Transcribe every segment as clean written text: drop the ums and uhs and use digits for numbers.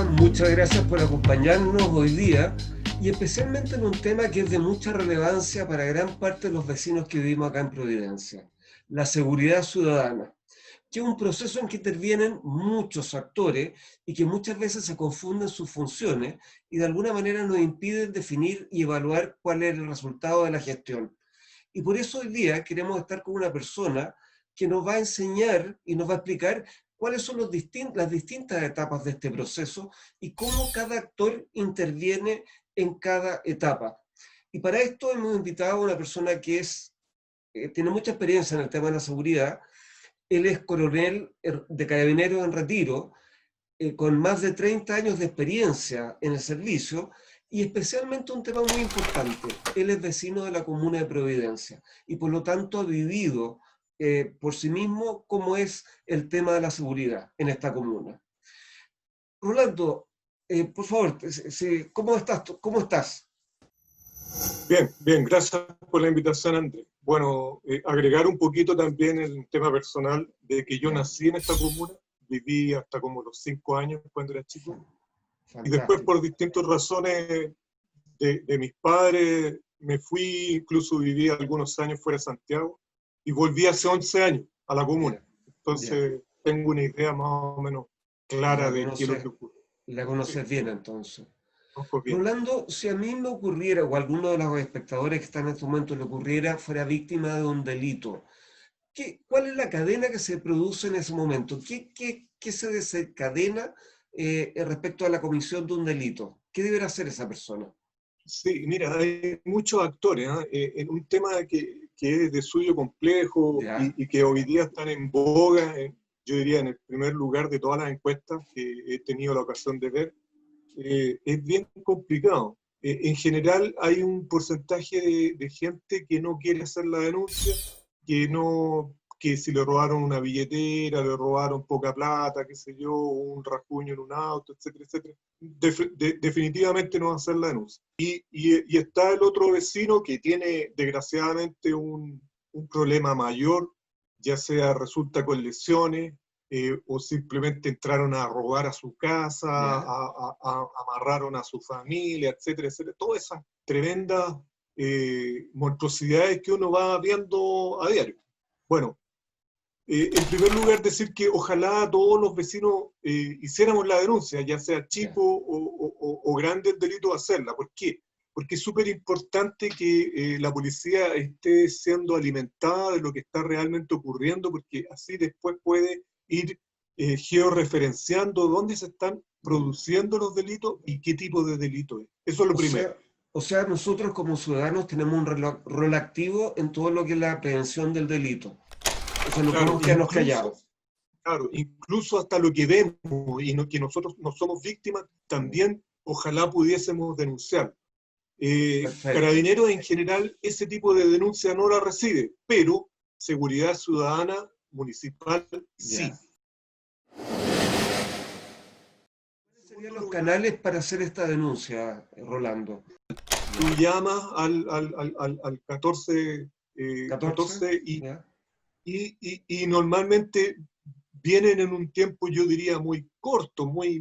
Hola, muchas gracias por acompañarnos hoy día y especialmente en un tema que es de mucha relevancia para gran parte de los vecinos que vivimos acá en Providencia, la seguridad ciudadana, que es un proceso en que intervienen muchos actores y que muchas veces se confunden sus funciones y de alguna manera nos impiden definir y evaluar cuál es el resultado de la gestión. Y por eso hoy día queremos estar con una persona que nos va a enseñar y nos va a explicar cuáles son las distintas etapas de este proceso y cómo cada actor interviene en cada etapa. Y para esto hemos invitado a una persona que tiene mucha experiencia en el tema de la seguridad. Él es coronel de Carabineros en retiro, con más de 30 años de experiencia en el servicio y especialmente un tema muy importante. Él es vecino de la comuna de Providencia y por lo tanto ha vivido por sí mismo cómo es el tema de la seguridad en esta comuna. Rolando, por favor, ¿cómo estás? ¿Cómo estás? Bien, bien, gracias por la invitación, Andrés. Bueno, agregar un poquito también el tema personal de que yo Ya, nací en esta comuna, viví hasta como los 5 años cuando era chico, y después fantástico. por distintas razones de mis padres me fui, incluso viví algunos años fuera de Santiago, y volví hace 11 años a la comuna. Ya, ya. Entonces tengo una idea más o menos clara La de qué es lo que conoces, ocurre. la Sí, conoces bien entonces. conozco bien. Rolando, si a mí me ocurriera, o a alguno de los espectadores que están en este momento le ocurriera, fuera víctima de un delito, ¿cuál es la cadena que se produce en ese momento? ¿Qué se desencadena respecto a la comisión de un delito? ¿Qué deberá hacer esa persona? Sí, mira, hay muchos actores, ¿ah? En un tema que es de suyo complejo ¿Ya? y que hoy día están en boga, yo diría en el primer lugar de todas las encuestas que he tenido la ocasión de ver, es bien complicado. En general hay un porcentaje de gente que no quiere hacer la denuncia, que si le robaron una billetera, le robaron poca plata, qué sé yo, un rasguño en un auto, etcétera, etcétera, definitivamente no va a hacer la denuncia. Y está el otro vecino que tiene desgraciadamente un problema mayor, ya sea resulta con lesiones, o simplemente entraron a robar a su casa, ¿Ya? amarraron a su familia, etcétera, etcétera. Todas esas tremendas monstruosidades que uno va viendo a diario. Bueno, en primer lugar decir que ojalá todos los vecinos hiciéramos la denuncia, ya sea ¿Ya? chico o grande el delito, hacerla. ¿Por qué? Porque es súper importante que la policía esté siendo alimentada de lo que está realmente ocurriendo, porque así después puede ir georreferenciando dónde se están Mm. produciendo los delitos y qué tipo de delito es. Eso es lo O primero. sea, o sea, nosotros como ciudadanos tenemos un rol activo en todo lo que es la prevención del delito. O sea, no Claro, podemos quedarnos callados. claro, incluso hasta lo que vemos y que nosotros no somos víctimas, Mm. también ojalá pudiésemos denunciar. Perfecto. Carabineros en general ese tipo de denuncia no la recibe, pero Seguridad Ciudadana Municipal Ya. sí. En ¿Cuáles serían segundo los lugar, canales para hacer esta denuncia, Rolando? tú Ya. llamas al 14, 14. 14 ¿Ya? y normalmente vienen en un tiempo, yo diría, muy corto, muy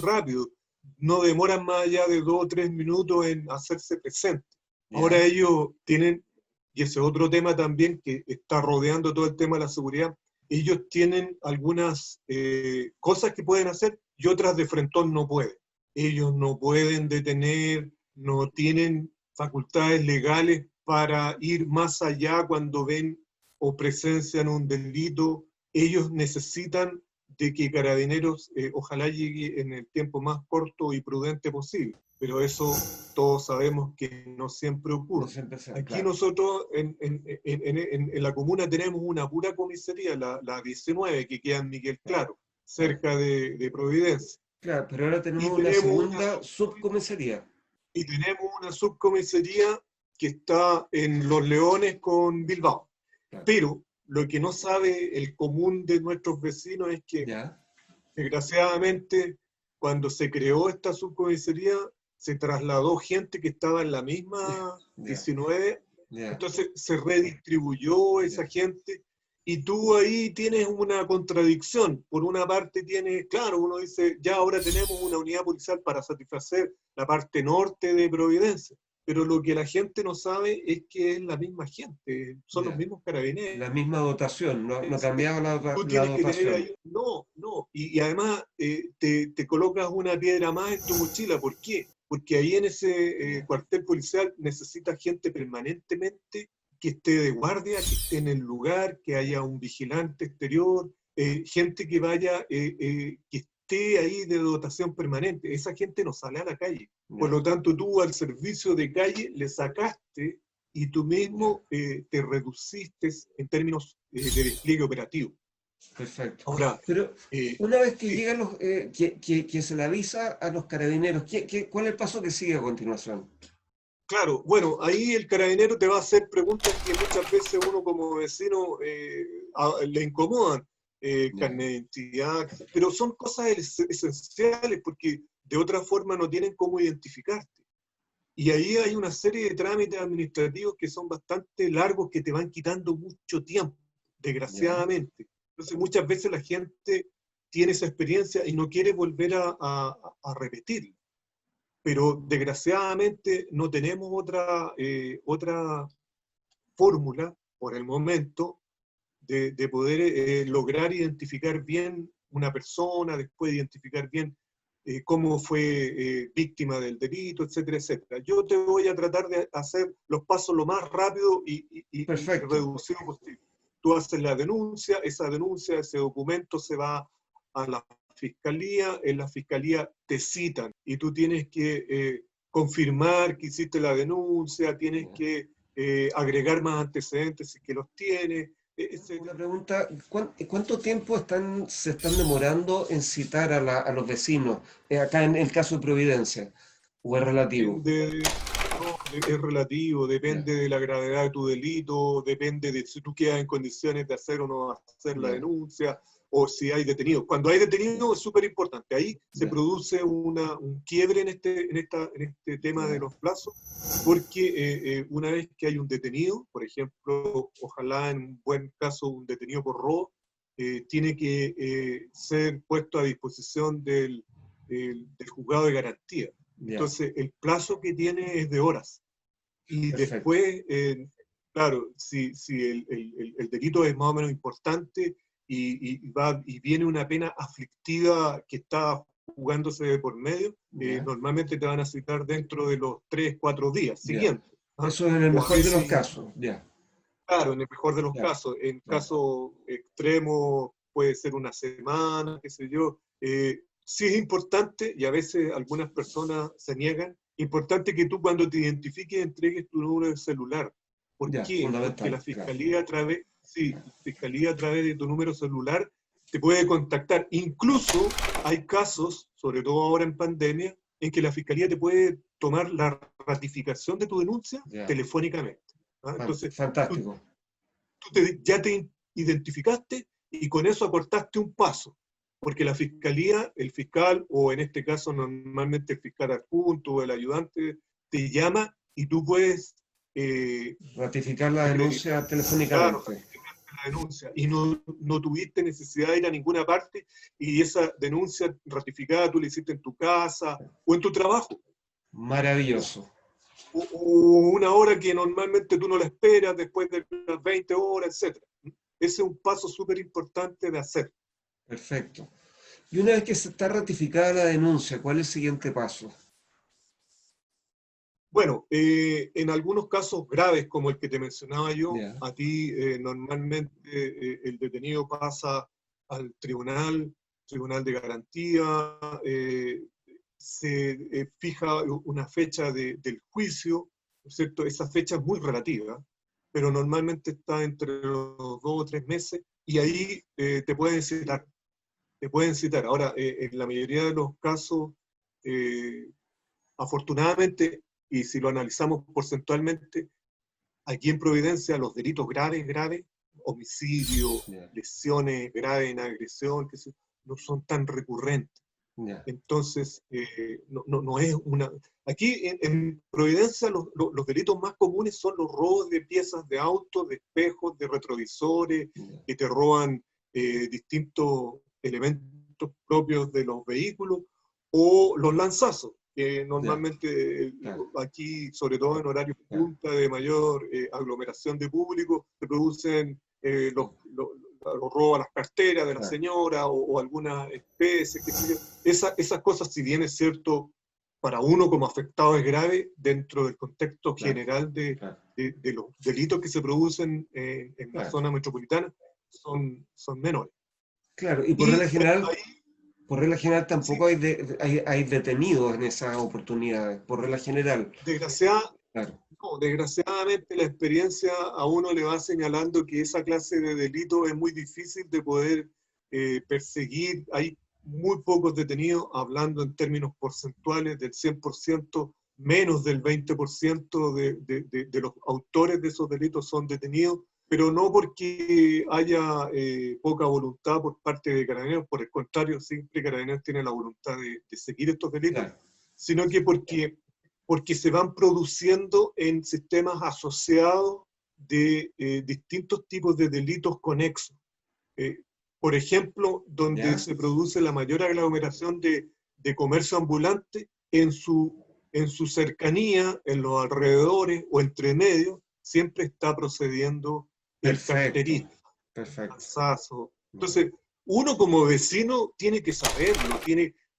rápido. No demoran más allá de 2 o 3 minutos en hacerse presentes. Ahora ¿Ya? ellos tienen, y ese otro tema también que está rodeando todo el tema de la seguridad, ellos tienen algunas cosas que pueden hacer y otras de frentón no pueden. Ellos no pueden detener, no tienen facultades legales para ir más allá cuando ven o presencian un delito. Ellos necesitan de que Carabineros ojalá llegue en el tiempo más corto y prudente posible, pero eso todos sabemos que no siempre No ocurre. siempre sea Aquí claro. nosotros en la comuna tenemos una pura comisaría, la 19, que queda en Miguel Claro, Claro, claro. cerca de Providencia. Claro, pero ahora Y tenemos una tenemos una segunda subcomisaría, subcomisaría. y tenemos una subcomisaría que está en Los Leones con Bilbao. Claro. Pero lo que no sabe el común de nuestros vecinos es que, ¿Ya? desgraciadamente, cuando se creó esta subcomisaría, se trasladó gente que estaba en la misma Ya, 19, ya, entonces se redistribuyó ya. esa gente y tú ahí tienes una contradicción. Por una parte tienes, claro, uno dice, ya ahora tenemos una unidad policial para satisfacer la parte norte de Providencia, pero lo que la gente no sabe es que es la misma gente, son los Ya. mismos carabineros. La misma dotación, no cambiaba Tú la tienes que tener dotación. ahí, no, no, y además te colocas una piedra más en tu mochila. ¿Por qué? Porque ahí en ese Ya. cuartel policial necesitas gente permanentemente que esté de guardia, que esté en el lugar, que haya un vigilante exterior, gente que vaya, que esté ahí de dotación permanente. Esa gente no sale a la calle. Por Ya. lo tanto, tú al servicio de calle le sacaste y tú Ya. mismo te reduciste en términos de despliegue operativo. Perfecto. Ahora, Pero eh, una vez que sí, llegan que se le avisa a los carabineros, ¿cuál es el paso que sigue a continuación? claro, bueno, ahí el carabinero te va a hacer preguntas que muchas veces uno como vecino le incomodan, Ya. carnet de identidad, pero son cosas esenciales porque de otra forma no tienen cómo identificarte. Y ahí hay una serie de trámites administrativos que son bastante largos, que te van quitando mucho tiempo, Ya. desgraciadamente. Entonces muchas veces la gente tiene esa experiencia y no quiere volver a repetirla. Pero desgraciadamente no tenemos otra fórmula por el momento de poder lograr identificar bien una persona, después identificar bien cómo fue víctima del delito, etcétera, etcétera. Yo te voy a tratar de hacer los pasos lo más rápido y Perfecto. reducido posible. Tú haces la denuncia, ese documento se va a la fiscalía, en la fiscalía te citan y tú tienes que confirmar que hiciste la denuncia, tienes Ya. que agregar más antecedentes si que los tienes, Una etc. pregunta, ¿cuánto tiempo se están demorando en citar a los vecinos, acá en el caso de Providencia? ¿O es relativo? No, es relativo, Ya. depende de la gravedad de tu delito, depende de si tú quedas en condiciones de hacer o no hacer la Ya. denuncia, o si hay detenidos. Cuando hay Ya. detenidos es súper importante. Ahí se Ya. produce un quiebre en este tema de Ya. los plazos, porque una vez que hay un detenido, por ejemplo, ojalá en un buen caso un detenido por robo, tiene que ser puesto a disposición del juzgado de garantía. Ya. Entonces, el plazo que tiene es de horas. Y Perfecto. después, claro, si el delito es más o menos importante y viene una pena aflictiva que está jugándose de por medio, Ya. normalmente te van a citar dentro de los 3, 4 días Ya. siguientes. ¿Ah? Eso en el O a mejor de los veces, casos. Ya. claro, en el mejor de los Ya. casos, en Ya. caso extremo puede ser una semana, qué sé yo. Sí es importante, y a veces algunas personas se niegan, importante que tú cuando te identifiques entregues tu número de celular. ¿Por Ya. qué? Porque Fundamental. la Claro. fiscalía a través, sí, la fiscalía a través de tu número celular te puede contactar. Incluso hay casos, sobre todo ahora en pandemia, en que la fiscalía te puede tomar la ratificación de tu denuncia Ya. telefónicamente. ¿Ah? Entonces, tú Fantástico. ya te identificaste y con eso acortaste un paso, porque la fiscalía, el fiscal, o en este caso normalmente el fiscal adjunto o el ayudante, te llama y tú puedes Ratificar la acreditar, denuncia claro, telefónicamente. la denuncia y no tuviste necesidad de ir a ninguna parte y esa denuncia ratificada tú la hiciste en tu casa o en tu trabajo. Es Maravilloso. una hora que normalmente tú no la esperas después de las 20 horas, etc. Ese es un paso súper importante de hacer. Perfecto. Y una vez que se está ratificada la denuncia, ¿cuál es el siguiente paso? Bueno, en algunos casos graves como el que te mencionaba yo, Ya. a ti normalmente el detenido pasa al tribunal de garantía, se fija una fecha del juicio, ¿no es cierto? Esa fecha es muy relativa, pero normalmente está entre los 2 o 3 meses y ahí te pueden citar. Ahora, en la mayoría de los casos, eh, afortunadamente, y si lo analizamos porcentualmente, aquí en Providencia los delitos graves, homicidio, Ya. lesiones graves en agresión, no son tan recurrentes. Ya, Entonces, no es una... Aquí en Providencia los delitos más comunes son los robos de piezas de autos, de espejos, de retrovisores, ya, que te roban distintos elementos propios de los vehículos, o los lanzazos, que ya, normalmente claro, aquí, sobre todo en horarios claro, punta de mayor aglomeración de público, se producen los robos a las carteras de la claro, señora o alguna especie, qué sé yo. Esas cosas, si bien es cierto, para uno como afectado es grave, dentro del contexto claro, general claro, de los delitos que se producen en la claro, zona metropolitana, son menores. claro. Y Y bueno, ahí por regla general sí, tampoco hay detenidos en esas oportunidades, por regla general. desgraciada, Claro, no, desgraciadamente la experiencia a uno le va señalando que esa clase de delito es muy difícil de poder perseguir. Hay muy pocos detenidos, hablando en términos porcentuales del 100%, menos del 20% de los autores de esos delitos son detenidos, pero no porque haya poca voluntad por parte de Carabineros, por el contrario, siempre Carabineros tiene la voluntad de seguir estos delitos, claro, sino que porque se van produciendo en sistemas asociados de distintos tipos de delitos conexos. Eh, por ejemplo, donde ya, se produce la mayor aglomeración de comercio ambulante, en su cercanía, en los alrededores o entre medios, siempre está procediendo el perfecto, carterista, perfecto. lanzazo. Ya, Entonces, uno como vecino tiene que saberlo,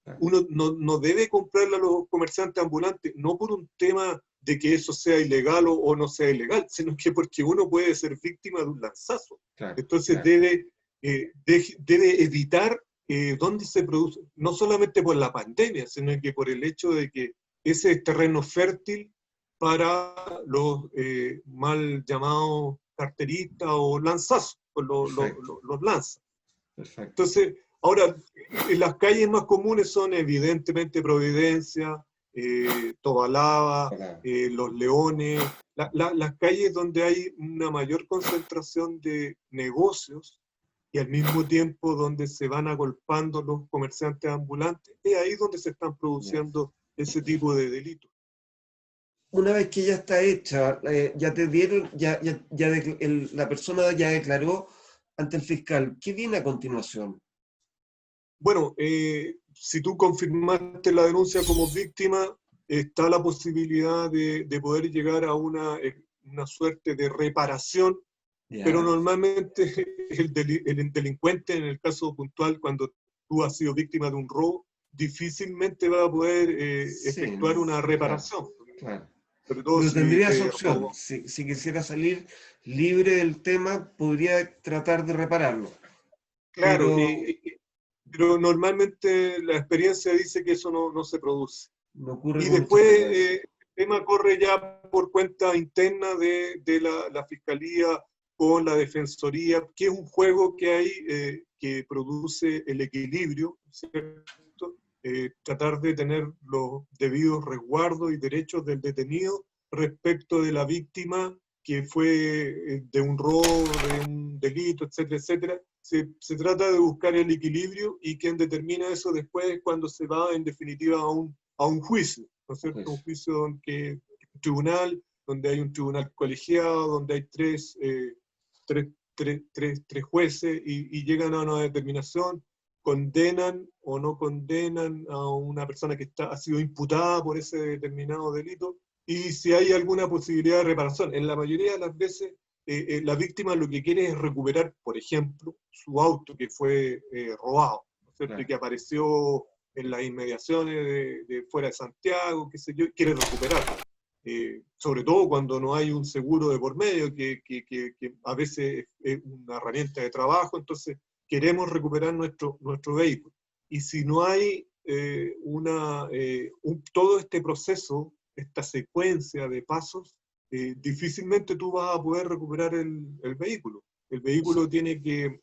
claro, uno no debe comprarle a los comerciantes ambulantes, no por un tema de que eso sea ilegal o no sea ilegal, sino que porque uno puede ser víctima de un lanzazo. claro, Entonces claro, debe evitar dónde se produce, no solamente por la pandemia, sino que por el hecho de que ese es terreno fértil para los mal llamados carteristas o lanzazos, o perfecto, los lanzas. perfecto. Entonces, ahora, las calles más comunes son evidentemente Providencia, Tobalaba, Para- Los Leones, las calles donde hay una mayor concentración de negocios y al mismo tiempo donde se van agolpando los comerciantes ambulantes, es ahí donde se están ya. produciendo ese tipo de delitos. Una vez que ya está hecha, ya te dieron, la persona ya declaró ante el fiscal, ¿qué viene a continuación? Bueno, si tú confirmaste la denuncia como víctima, está la posibilidad de poder llegar a una suerte de reparación, pero Ya, normalmente el delincuente, en el caso puntual, cuando tú has sido víctima de un robo, difícilmente va a poder sí, efectuar no, una claro, reparación, claro. sobre todo Pero si tendrías te opción, robó. si quisiera salir libre del tema, podría tratar de repararlo, Claro, pero pero normalmente la experiencia dice que eso no se produce. no ocurre Y con mucha después frecuencia. el tema corre ya por cuenta interna de la Fiscalía con la Defensoría, que es un juego que hay que produce el equilibrio, ¿cierto? Tratar de tener los debidos resguardos y derechos del detenido respecto de la víctima que fue de un robo, de un delito, etcétera, etcétera. Se trata de buscar el equilibrio y quien determina eso después es cuando se va en definitiva a un juicio, ¿no es cierto? Un Pues, juicio un tribunal, donde hay un tribunal colegiado, donde hay tres jueces y llegan a una determinación, condenan o no condenan a una persona que ha sido imputada por ese determinado delito y si hay alguna posibilidad de reparación. En la mayoría de las veces la víctima lo que quiere es recuperar, por ejemplo, su auto que fue robado, ¿no es cierto? Y claro, que apareció en las inmediaciones de fuera de Santiago, qué sé yo, quiere recuperarlo. Sobre todo cuando no hay un seguro de por medio, que a veces es una herramienta de trabajo, entonces queremos recuperar nuestro vehículo. Y si no hay todo este proceso, esta secuencia de pasos, difícilmente tú vas a poder recuperar el vehículo. El vehículo tiene que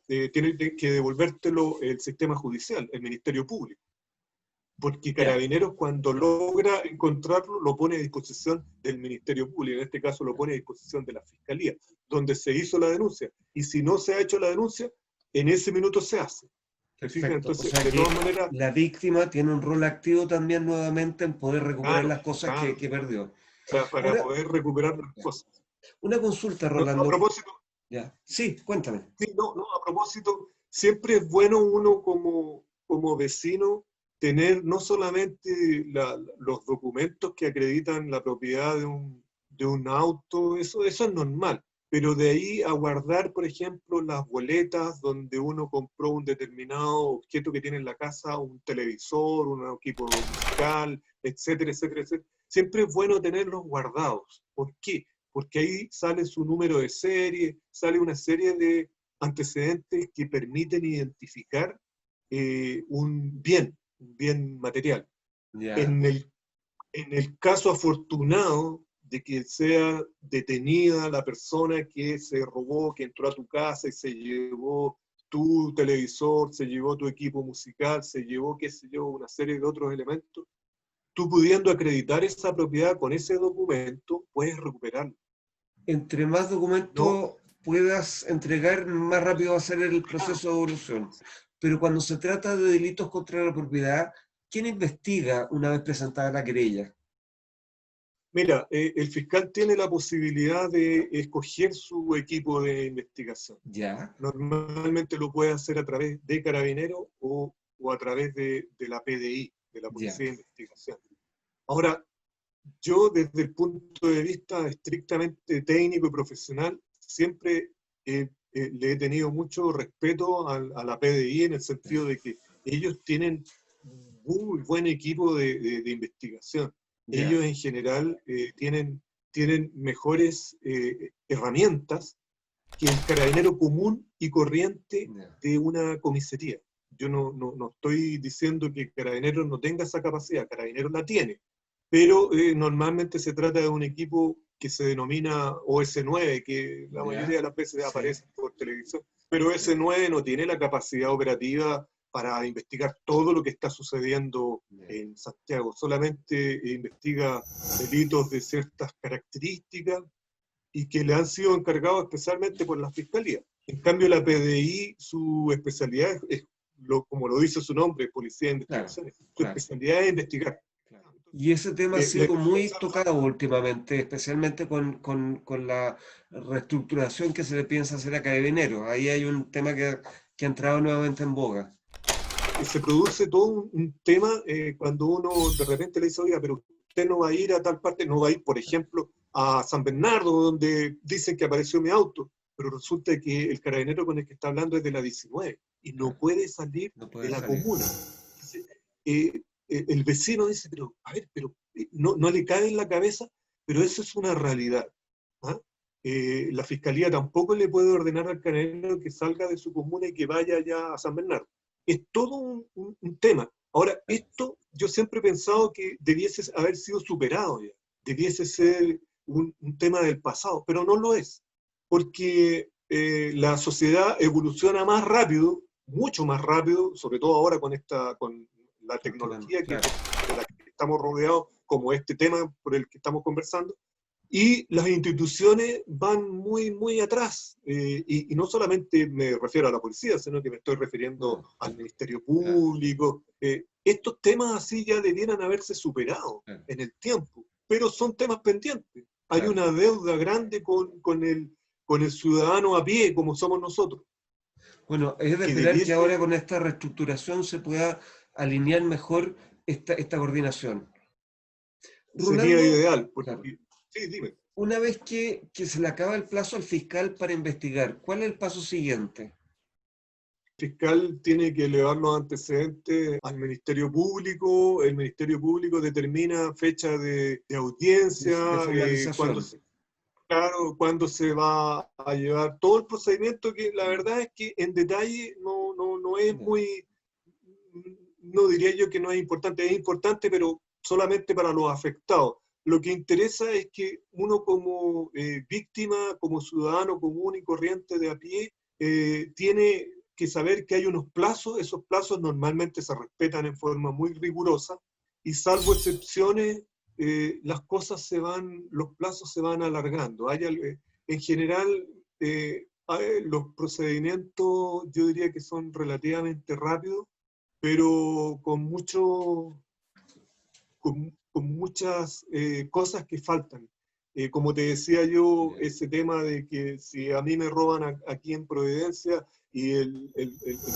devolvértelo el sistema judicial, el Ministerio Público, porque ya, Carabineros cuando logra encontrarlo lo pone a disposición del Ministerio Público, en este caso lo pone a disposición de la Fiscalía, donde se hizo la denuncia. Y si no se ha hecho la denuncia, en ese minuto se hace. ¿Te fijas? Perfecto. O Entonces, sea de que todas maneras, la víctima tiene un rol activo también nuevamente en poder recuperar claro, las cosas claro, que perdió. para Ahora, poder recuperar las ya, cosas. una consulta, No, a Rolando. propósito, Ya. Sí, cuéntame. sí, no, a propósito, siempre es bueno uno como vecino tener no solamente los documentos que acreditan la propiedad de un auto, eso es normal, pero de ahí a guardar, por ejemplo, las boletas donde uno compró un determinado objeto que tiene en la casa, un televisor, un equipo musical, etcétera, etcétera, etcétera. Siempre es bueno tenerlos guardados. ¿Por qué? Porque ahí sale su número de serie, sale una serie de antecedentes que permiten identificar un bien material. Ya. En el caso afortunado de que sea detenida la persona que se robó, que entró a tu casa y se llevó tu televisor, se llevó tu equipo musical, se llevó, qué sé yo, una serie de otros elementos, tú pudiendo acreditar esa propiedad con ese documento, puedes recuperarlo. Entre más No, documentos puedas entregar, más rápido va a ser el claro. proceso de evolución. Pero cuando se trata de delitos contra la propiedad, ¿quién investiga una vez presentada la querella? Mira, el fiscal tiene la posibilidad de escoger su equipo de investigación. Ya, Normalmente lo puede hacer a través de Carabineros o a través de la PDI, de la ya, Policía de Investigación. Ahora, yo desde el punto de vista estrictamente técnico y profesional, siempre le he tenido mucho respeto a la PDI en el sentido de que ellos tienen muy buen equipo de investigación. ya, Ellos en general tienen mejores herramientas que el carabinero común y corriente ya. de una comisaría. Yo no estoy diciendo que Carabineros no tenga esa capacidad, Carabineros la tiene, pero normalmente se trata de un equipo que se denomina OS9, que la mayoría Ya, de las veces sí, aparece por televisión, pero sí, OS9 no tiene la capacidad operativa para investigar todo lo que está sucediendo ya. en Santiago, solamente investiga delitos de ciertas características y que le han sido encargados especialmente por la Fiscalía. En cambio, la PDI, su especialidad como lo dice su nombre, Policía de Claro, Investigaciones, su claro, especialidad es investigar. claro. Y ese tema ha La sido muy investigación, tocado últimamente, especialmente con la reestructuración que se le piensa hacer a Carabineros. Ahí hay un tema que ha entrado nuevamente en boga. se produce todo un tema cuando uno de repente le dice, oiga, pero usted no va a ir a tal parte, no va a ir, por ejemplo, a San Bernardo, donde dicen que apareció mi auto, pero resulta que el carabinero con el que está hablando es de la 19 y no Claro, puede salir no de puede la salir. comuna. Entonces, el vecino dice, pero, a ver, pero no le cae en la cabeza, pero eso es una realidad. ¿Ah? La fiscalía tampoco le puede ordenar al carabinero que salga de su comuna y que vaya allá a San Bernardo. Es todo un tema. Ahora, esto yo siempre he pensado que debiese haber sido superado ya, debiese ser un tema del pasado, pero no lo es, porque la sociedad evoluciona más rápido, mucho más rápido, sobre todo ahora con la tecnología Claro, de la que estamos rodeados, como este tema por el que estamos conversando, y las instituciones van muy, muy atrás. Y no solamente me refiero a la policía, sino que me estoy refiriendo no, al Ministerio claro, Público. Estos temas así ya debieran haberse superado claro, en el tiempo, pero son temas pendientes. Hay claro. una deuda grande con el ciudadano a pie, como somos nosotros, Bueno, es de que esperar que ahora debiese, con esta reestructuración se pueda alinear mejor esta coordinación. sería Rolando, ideal. claro, Porque, sí, dime. una vez que se le acaba el plazo al fiscal para investigar, ¿cuál es el paso siguiente? Fiscal tiene que elevar los antecedentes al Ministerio Público, el Ministerio Público determina fecha de De audiencia, formalización. cuándo se va a llevar todo el procedimiento, que la verdad es que en detalle no es Ya, muy, no diría yo que no es importante, pero solamente para los afectados. Lo que interesa es que uno como víctima, como ciudadano común y corriente de a pie, tiene que saber que hay unos plazos, esos plazos normalmente se respetan en forma muy rigurosa y salvo excepciones, los plazos se van alargando. En general, los procedimientos yo diría que son relativamente rápidos, pero con muchas cosas que faltan. Como te decía yo, ese tema de que si a mí me roban aquí en Providencia y el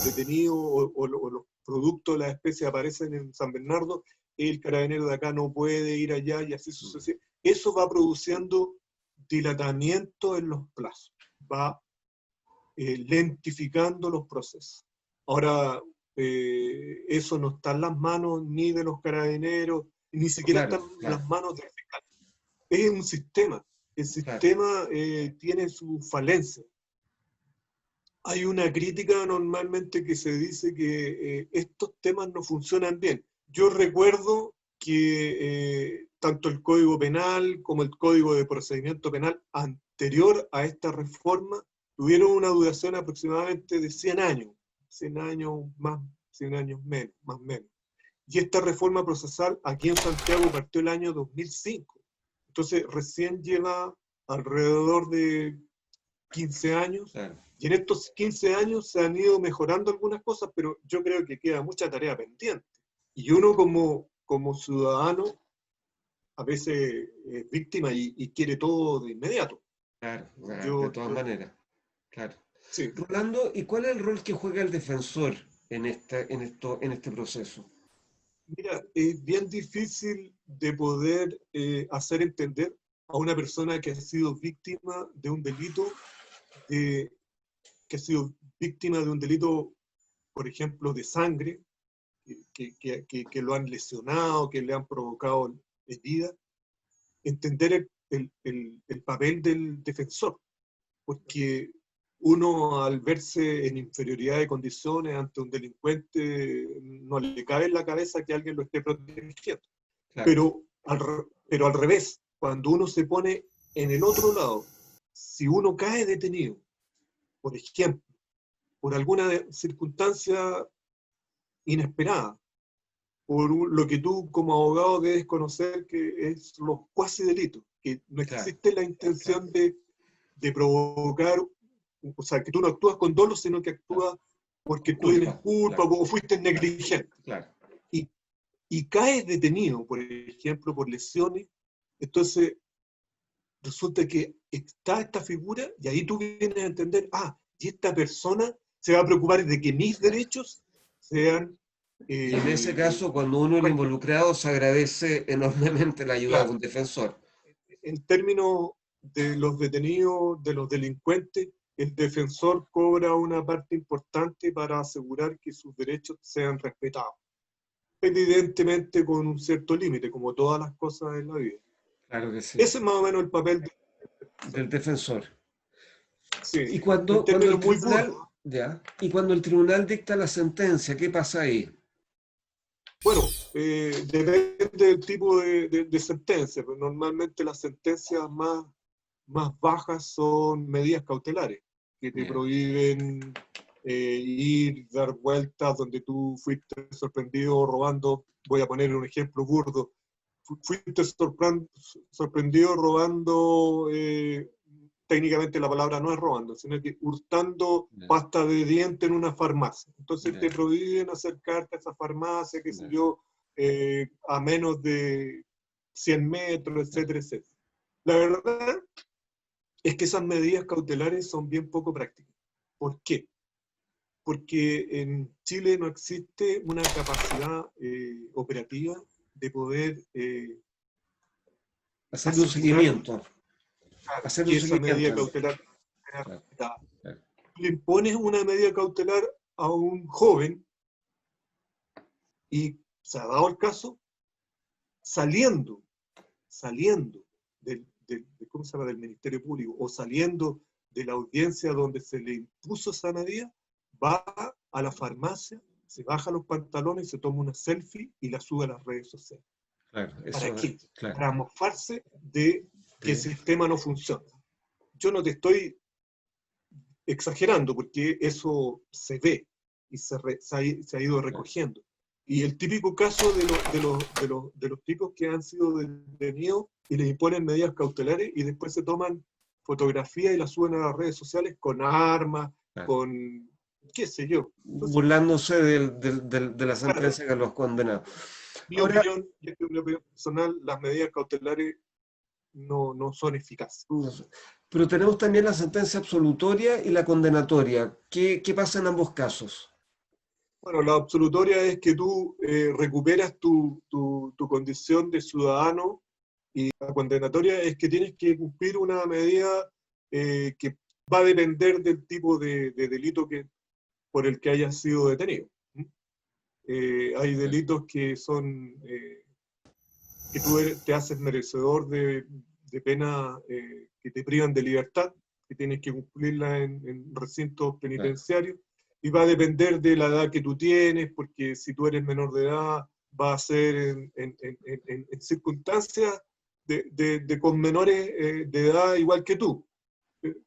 detenido o los productos, las especies aparecen en San Bernardo, el carabinero de acá no puede ir allá y así sucesivamente. Eso va produciendo dilatamiento en los plazos, va lentificando los procesos. Ahora, eso no está en las manos ni de los carabineros, ni siquiera está en las manos del fiscal. Es un sistema. El sistema tiene su falencia. Hay una crítica normalmente que se dice que estos temas no funcionan bien. Yo recuerdo que tanto el Código Penal como el Código de Procedimiento Penal anterior a esta reforma tuvieron una duración aproximadamente de 100 años, 100 años más, 100 años menos, más o menos. Y esta reforma procesal aquí en Santiago partió el año 2005. Entonces recién lleva alrededor de 15 años. Claro. Y en estos 15 años se han ido mejorando algunas cosas, pero yo creo que queda mucha tarea pendiente. Y uno como ciudadano a veces es víctima y quiere todo de inmediato. Claro, de todas maneras. Claro. Sí. Rolando, ¿y cuál es el rol que juega el defensor en este proceso? Mira, es bien difícil de poder hacer entender a una persona que ha sido víctima de un delito, por ejemplo, de sangre, que lo han lesionado, que le han provocado herida, entender el papel del defensor, porque uno al verse en inferioridad de condiciones ante un delincuente no le cabe en la cabeza que alguien lo esté protegiendo. Claro. Pero al revés, cuando uno se pone en el otro lado, si uno cae detenido, por ejemplo, por alguna circunstancia inesperada, por lo que tú como abogado debes conocer que es los cuasi delitos, que no existe la intención de provocar, o sea, que tú no actúas con dolo, sino que actúas porque tú tienes culpa o fuiste negligente. Claro. Y caes detenido, por ejemplo, por lesiones, entonces resulta que está esta figura y ahí tú vienes a entender, y esta persona se va a preocupar de que mis derechos sean... y en ese caso, cuando uno es involucrado, se agradece enormemente la ayuda de un defensor. En términos de los detenidos, de los delincuentes, el defensor cobra una parte importante para asegurar que sus derechos sean respetados. Evidentemente con un cierto límite, como todas las cosas en la vida. Claro que sí. Ese es más o menos el papel del defensor. Sí, y cuando el tribunal dicta la sentencia, ¿qué pasa ahí? Bueno, depende del tipo de sentencia, pero normalmente las sentencias más bajas son medidas cautelares, que te prohíben ir, dar vueltas donde tú fuiste sorprendido robando. Voy a poner un ejemplo burdo. Fuiste sorprendido robando, técnicamente la palabra no es robando, sino que hurtando pasta de diente en una farmacia. Entonces te prohíben acercarte a esa farmacia, qué sé yo, a menos de 100 metros, etcétera, etcétera. La verdad es que esas medidas cautelares son bien poco prácticas. ¿Por qué? Porque en Chile no existe una capacidad operativa de poder hacer un seguimiento. Hacer un seguimiento. Esa medida cautelar. Claro. Le impones una medida cautelar a un joven y se ha dado el caso saliendo ¿cómo se llama? Del Ministerio Público o saliendo de la audiencia donde se le impuso esa medida, va a la farmacia, se baja los pantalones, se toma una selfie y la sube a las redes sociales. Claro, ¿Para qué? Claro. Para mofarse de que el sistema no funciona. Yo no te estoy exagerando porque eso se ve y se ha ido recogiendo. Y el típico caso de los tipos que han sido detenidos y les imponen medidas cautelares y después se toman fotografías y las suben a las redes sociales con armas, Claro. con qué sé yo. Entonces, Burlándose de la claro, sentencia que los condenó. mi Ahora, opinión, y esta es una opinión personal, las medidas cautelares no son eficaces. no sé, pero tenemos también la sentencia absolutoria y la condenatoria. ¿Qué pasa en ambos casos? Bueno, la absolutoria es que tú recuperas tu condición de ciudadano, y la condenatoria es que tienes que cumplir una medida que va a depender del tipo de delito por el que hayas sido detenido. Hay delitos que son que tú te haces merecedor de pena que te privan de libertad, que tienes que cumplirla en recintos Claro, penitenciarios, y va a depender de la edad que tú tienes, porque si tú eres menor de edad, va a ser en circunstancias con menores de edad igual que tú.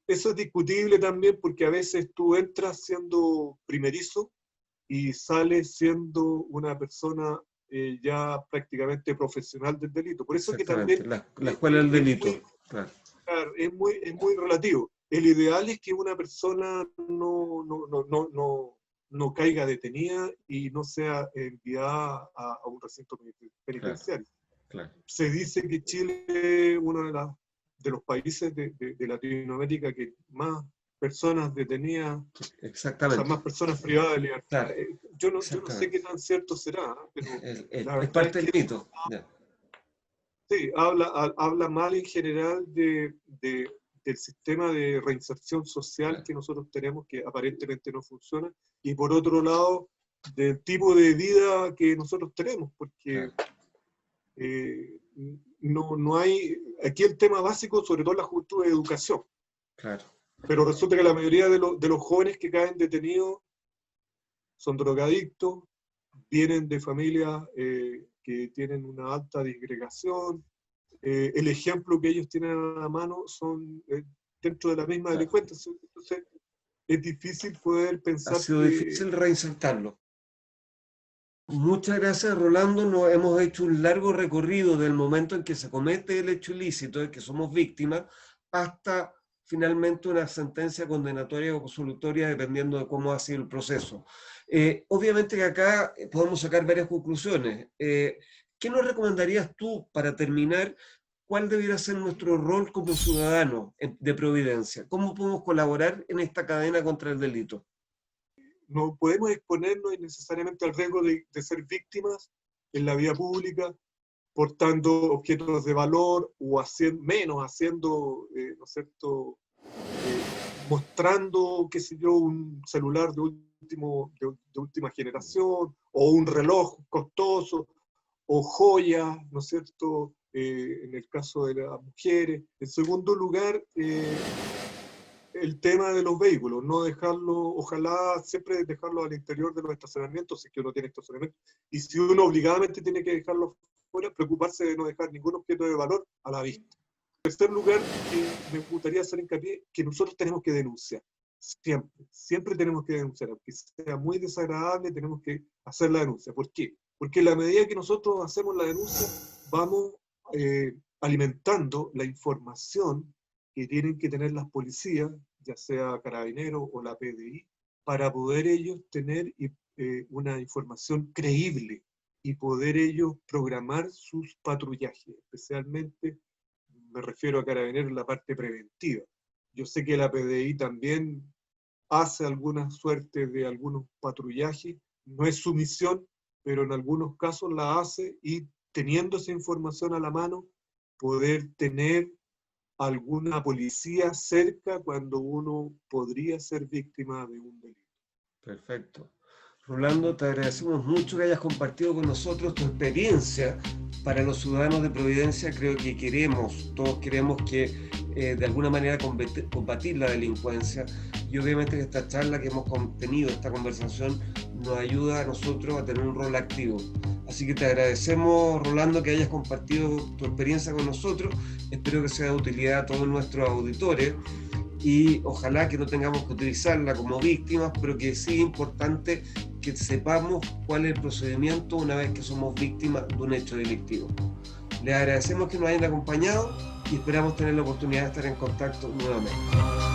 Eso es discutible también porque a veces tú entras siendo primerizo y sale siendo una persona ya prácticamente profesional del delito. Por eso que exactamente. también La escuela del es muy, delito. Claro, claro, es muy relativo. El ideal es que una persona no caiga detenida y no sea enviada a un recinto claro, penitenciario. claro. Se dice que Chile es uno de los países de Latinoamérica que más personas detenidas, o sea, Exactamente. más personas privadas de libertad. Claro, Yo no sé exactamente. qué tan cierto será, pero la Es verdad es parte del que mito. Ya, sí, habla mal en general del sistema de reinserción social claro, que nosotros tenemos, que aparentemente no funciona, y por otro lado, del tipo de vida que nosotros tenemos, porque claro, eh, no hay, aquí el tema básico, sobre todo en la juventud, es educación, claro. pero resulta que la mayoría de los jóvenes que caen detenidos son drogadictos, vienen de familias que tienen una alta disgregación. El ejemplo que ellos tienen a la mano son dentro de la misma Claro. delincuencia. Entonces, es difícil poder Ha pensar sido que difícil reinsertarlo. Muchas gracias, Rolando. Nos hemos hecho un largo recorrido del momento en que se comete el hecho ilícito, de que somos víctimas, hasta finalmente una sentencia condenatoria o absolutoria, dependiendo de cómo ha sido el proceso. Obviamente que acá podemos sacar varias conclusiones. ¿Qué nos recomendarías tú para terminar? ¿Cuál debería ser nuestro rol como ciudadanos de Providencia? ¿Cómo podemos colaborar en esta cadena contra el delito? no podemos exponernos innecesariamente al riesgo de ser víctimas en la vía pública, portando objetos de valor o haciendo, ¿no es cierto?, mostrando, qué sé yo, un celular de última generación, o un reloj costoso, o joyas, ¿no es cierto?, en el caso de las mujeres. En segundo lugar, el tema de los vehículos, no dejarlo, ojalá siempre dejarlo al interior de los estacionamientos, si es que uno tiene estacionamiento, y si uno obligadamente tiene que dejarlo fuera, preocuparse de no dejar ningún objeto de valor a la vista. En tercer lugar, me gustaría hacer hincapié que nosotros tenemos que denunciar, siempre tenemos que denunciar, aunque sea muy desagradable, tenemos que hacer la denuncia. ¿Por qué? Porque en la medida que nosotros hacemos la denuncia, vamos alimentando la información que tienen que tener las policías, ya sea Carabineros o la PDI, para poder ellos tener una información creíble y poder ellos programar sus patrullajes, especialmente me refiero a Carabineros en la parte preventiva. Yo sé que la PDI también hace alguna suerte de algunos patrullajes, no es su misión, pero en algunos casos la hace, y teniendo esa información a la mano, poder tener alguna policía cerca cuando uno podría ser víctima de un delito. Perfecto. Rolando, te agradecemos mucho que hayas compartido con nosotros tu experiencia para los ciudadanos de Providencia. Creo que todos queremos que de alguna manera combatir la delincuencia, y obviamente que esta charla que hemos tenido, esta conversación, nos ayuda a nosotros a tener un rol activo. Así que te agradecemos, Rolando, que hayas compartido tu experiencia con nosotros. Espero que sea de utilidad a todos nuestros auditores, y ojalá que no tengamos que utilizarla como víctimas, pero que sí es importante que sepamos cuál es el procedimiento una vez que somos víctimas de un hecho delictivo. Les agradecemos que nos hayan acompañado. y esperamos tener la oportunidad de estar en contacto nuevamente.